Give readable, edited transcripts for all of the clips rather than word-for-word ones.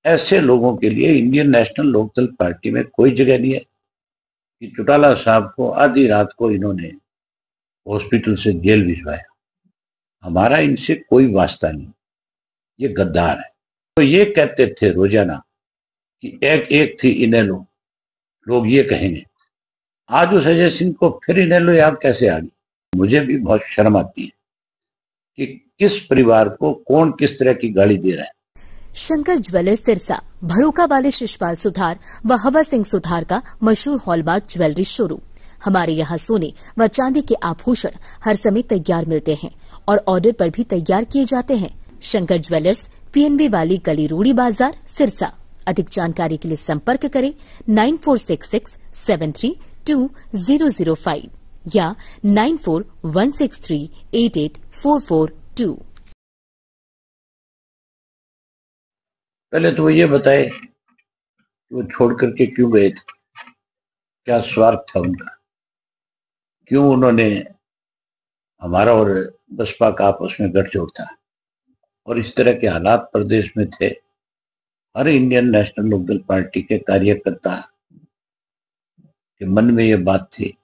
ऐसे लोगों के लिए इंडियन नेशनल लोकदल पार्टी में कोई जगह नहीं है कि चौटाला साहब को आधी रात को इन्होंने हॉस्पिटल से जेल भिजवाया। हमारा इनसे कोई वास्ता नहीं, ये गद्दार है। तो ये कहते थे रोजाना कि एक एक थी इनेलो, लोग ये कहेंगे। आज उस अजय सिंह को फिर इनेलो याद कैसे आ गई? मुझे भी बहुत शर्म आती है कि किस परिवार को कौन किस तरह की गाली दे रहा है। शंकर ज्वेलर्स सिरसा, भरोका वाले शिशपाल सुथार व हवा सिंह सुथार का मशहूर हॉलमार्क ज्वेलरी शोरूम। हमारे यहाँ सोने व चांदी के आभूषण हर समय तैयार मिलते हैं और ऑर्डर पर भी तैयार किए जाते हैं। शंकर ज्वेलर्स, PNB वाली गली, रूड़ी बाजार, सिरसा। अधिक जानकारी के लिए संपर्क करें 9466732005 या 9416388442। पहले तो वो ये बताए कि वो छोड़ करके क्यों गए थे, क्या स्वार्थ था उनका, क्यों उन्होंने हमारा और बसपा का आपस में गठजोड़ था और इस तरह के हालात प्रदेश में थे। हर इंडियन नेशनल लोकदल पार्टी के कार्यकर्ता के मन में ये बात थी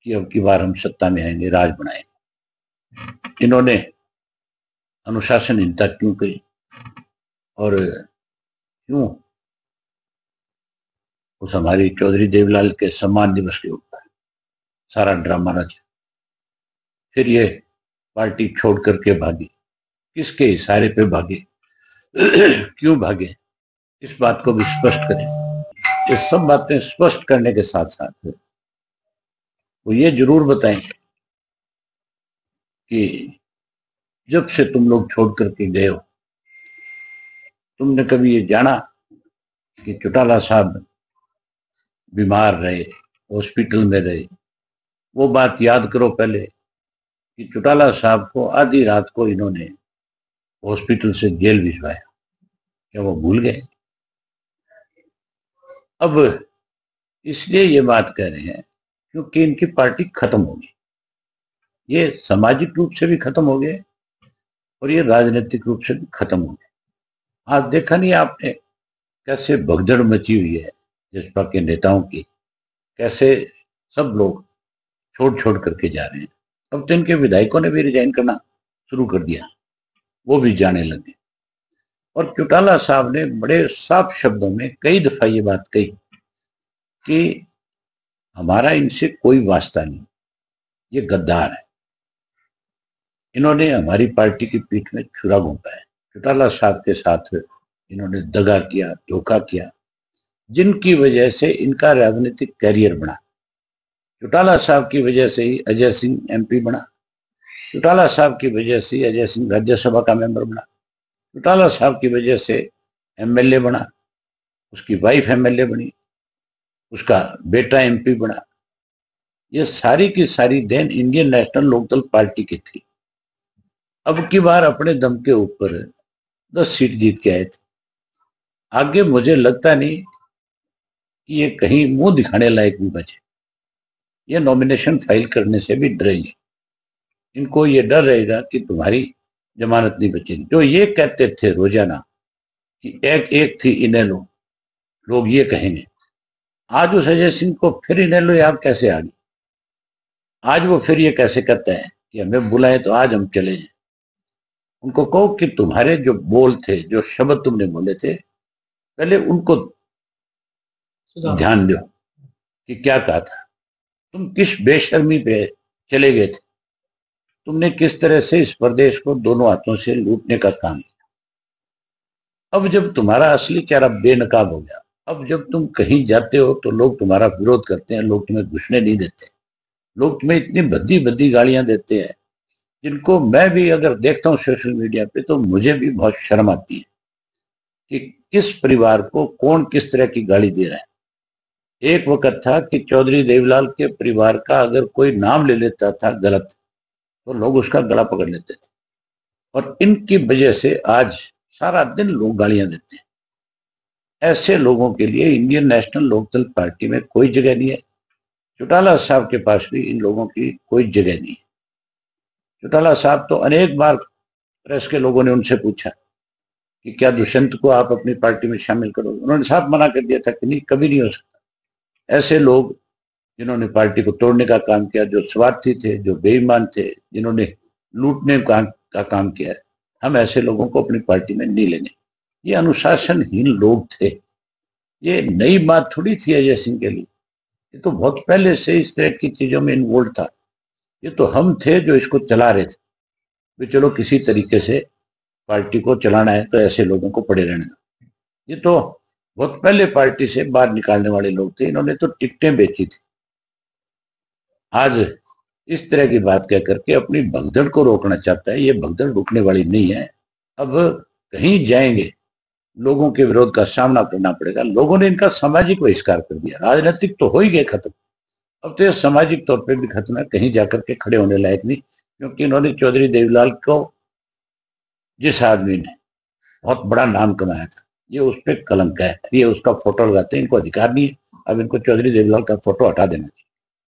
कि अब की बार हम सत्ता में आएंगे, राज बनाएंगे। इन्होंने अनुशासनहीनता क्यों की और क्यों उस हमारी चौधरी देवलाल के सम्मान दिवस के ऊपर सारा ड्रामा रचा। फिर ये पार्टी छोड़ करके भागी, किसके इशारे पे भागे, क्यों भागे, इस बात को भी स्पष्ट करें। ये सब बातें स्पष्ट करने के साथ साथ वो ये जरूर बताएं कि जब से तुम लोग छोड़ करके गए हो, तुमने कभी ये जाना कि चौटाला साहब बीमार रहे, हॉस्पिटल में रहे? वो बात याद करो पहले कि चौटाला साहब को आधी रात को इन्होंने हॉस्पिटल से जेल भिजवाया। क्या वो भूल गए? अब इसलिए ये बात कह रहे हैं क्योंकि इनकी पार्टी खत्म होगी। ये सामाजिक रूप से भी खत्म हो गए और ये राजनीतिक रूप से भी खत्म हो गए। आज देखा नहीं आपने कैसे भगदड़ मची हुई है भाजपा के नेताओं की, कैसे सब लोग छोड़ छोड़ करके जा रहे हैं। अब तो इनके विधायकों ने भी रिजाइन करना शुरू कर दिया, वो भी जाने लगे। और चौटाला साहब ने बड़े साफ शब्दों में कई दफा ये बात कही कि हमारा इनसे कोई वास्ता नहीं, ये गद्दार है। इन्होंने हमारी पार्टी की पीठ में छुरा घोंपा है। चौटाला साहब के साथ इन्होंने दगा किया, धोखा किया, जिनकी वजह से इनका राजनीतिक कैरियर बना। चौटाला साहब की वजह से ही अजय सिंह MP बना, चौटाला साहब की वजह से अजय सिंह राज्यसभा का मेंबर बना, चौटाला साहब की वजह से MLA बना, उसकी वाइफ MLA बनी, उसका बेटा MP बना। ये सारी की सारी देन इंडियन नेशनल लोकदल पार्टी की थी। अब की बार अपने दम के ऊपर 10 सीट जीत के आए थे। आगे मुझे लगता नहीं कि ये कहीं मुंह दिखाने लायक भी बचे। ये नॉमिनेशन फाइल करने से भी डरेंगे। इनको ये डर रहेगा कि तुम्हारी जमानत नहीं बचेगी। जो ये कहते थे रोजाना कि एक एक थी इनेलो, लोग ये कहेंगे। आज उस अजय सिंह को फिर इनेलो याद कैसे आ गई? आज वो फिर ये कैसे कहता है कि हमें बुलाए तो आज हम चले जाए? उनको कहो कि तुम्हारे जो बोल थे, जो शब्द तुमने बोले थे, पहले उनको ध्यान दो कि क्या कहा था। तुम किस बेशर्मी पे चले गए थे, तुमने किस तरह से इस प्रदेश को दोनों हाथों से लूटने का काम किया। अब जब तुम्हारा असली चेहरा बेनकाब हो गया, अब जब तुम कहीं जाते हो तो लोग तुम्हारा विरोध करते हैं, लोग तुम्हें घुसने नहीं देते, लोग तुम्हें इतनी भद्दी भद्दी गालियां देते हैं जिनको मैं भी अगर देखता हूँ सोशल मीडिया पे तो मुझे भी बहुत शर्म आती है कि किस परिवार को कौन किस तरह की गाली दे रहा है। एक वक्त था कि चौधरी देवलाल के परिवार का अगर कोई नाम ले लेता था गलत तो लोग उसका गला पकड़ लेते थे, और इनकी वजह से आज सारा दिन लोग गालियां देते हैं। ऐसे लोगों के लिए इंडियन नेशनल लोकदल पार्टी में कोई जगह नहीं है। चौटाला साहब के पास भी इन लोगों की कोई जगह नहीं है। चौटाला साहब तो अनेक बार प्रेस के लोगों ने उनसे पूछा कि क्या दुष्यंत को आप अपनी पार्टी में शामिल करो। उन्होंने साफ मना कर दिया था कि नहीं, कभी नहीं हो सकता। ऐसे लोग जिन्होंने पार्टी को तोड़ने का काम किया, जो स्वार्थी थे, जो बेईमान थे, जिन्होंने लूटने का काम किया है, हम ऐसे लोगों को अपनी पार्टी में नहीं लेंगे। ये अनुशासनहीन लोग थे। ये नई बात थोड़ी थी अजय सिंह के लिए, ये तो बहुत पहले से इस तरह की चीजों में इन्वॉल्व था। ये तो हम थे जो इसको चला रहे थे कि चलो किसी तरीके से पार्टी को चलाना है तो ऐसे लोगों को पड़े रहना। ये तो बहुत पहले पार्टी से बाहर निकालने वाले लोग थे, इन्होंने तो टिकटें बेची थी। आज इस तरह की बात कह करके अपनी भगदड़ को रोकना चाहता है। ये भगदड़ रुकने वाली नहीं है। अब कहीं जाएंगे, लोगों के विरोध का सामना करना पड़ेगा। लोगों ने इनका सामाजिक बहिष्कार कर दिया। राजनीतिक तो हो ही गए खत्म, अब तो ये सामाजिक तौर पे भी खत्म है, कहीं जाकर के खड़े होने लायक नहीं। क्योंकि इन्होंने चौधरी देवीलाल को, जिस आदमी ने बहुत बड़ा नाम कमाया था, ये उस पर कलंक है। ये उसका फोटो लगाते हैं, इनको अधिकार नहीं है। अब इनको चौधरी देवीलाल का फोटो हटा देना चाहिए।